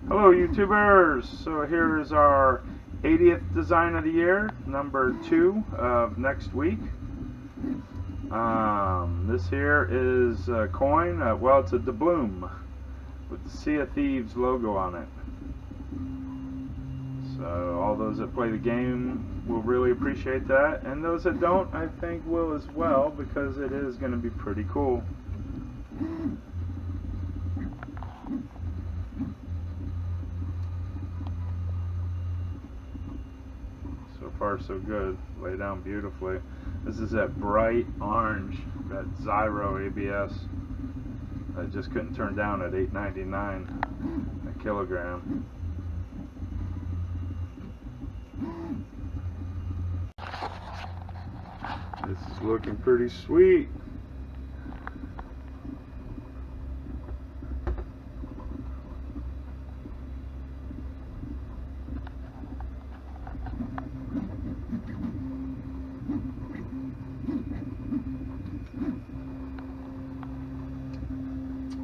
Hello YouTubers! So here is our 80th design of the year, number 2 of next week. This here is a coin, well it's a doubloon with the Sea of Thieves logo on it. So all those that play the game will really appreciate that, and those that don't I think will as well, because it is going to be pretty cool. So far so good, lay down beautifully. This is that bright orange, that Zyro ABS. I just couldn't turn down at $8.99 a kilogram. This is looking pretty sweet.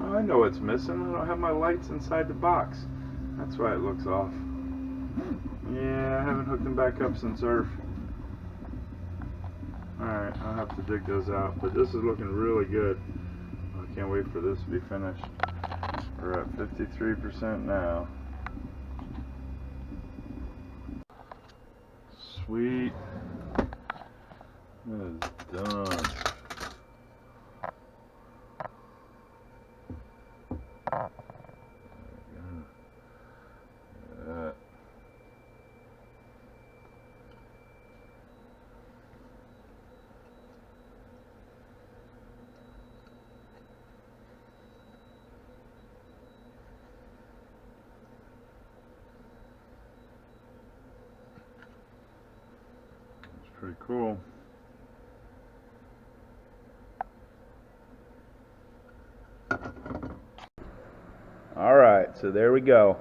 Oh, I know what's missing. I don't have my lights inside the box. That's why it looks off. Yeah, I haven't hooked them back up since Earth. Alright, I'll have to dig those out. But this is looking really good. I can't wait for this to be finished. We're at 53% now. Sweet. It is done. Pretty cool. Alright, so there we go.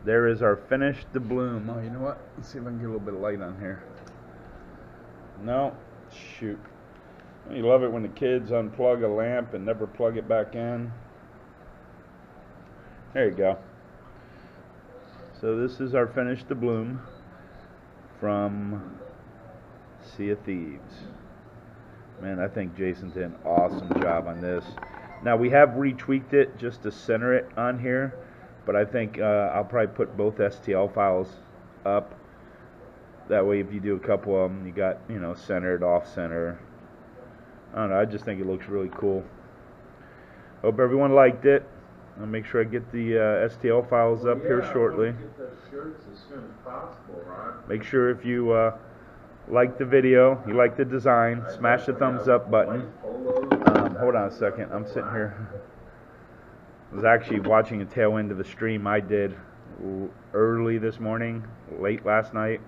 There is our finished doubloon. Oh, you know what? Let's see if I can get a little bit of light on here. No, shoot. You love it when the kids unplug a lamp and never plug it back in. There you go. So this is our finished doubloon from Sea of Thieves. Man, I think Jason did an awesome job on this. Now we have retweaked it just to center it on here, but I think I'll probably put both STL files up. That way if you do a couple of them, you got, you know, centered, off center. I don't know, I just think it looks really cool. Hope everyone liked it. I'll make sure I get the STL files up here shortly. Get the shirts as soon as possible, right? Make sure if you like the video, you like the design, smash the thumbs up button. Hold on a second, I'm sitting here. I was actually watching a tail end of the stream I did early this morning, late last night.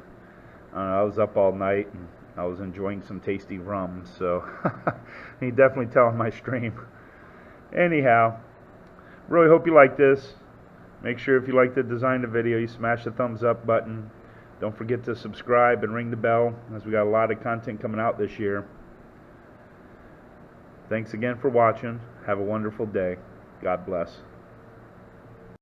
I was up all night and I was enjoying some tasty rum, so you definitely tell on my stream. Anyhow, really hope you like this. Make sure if you like the design of the video, you smash the thumbs up button. Don't forget to subscribe and ring the bell, as we got a lot of content coming out this year. Thanks again for watching. Have a wonderful day. God bless.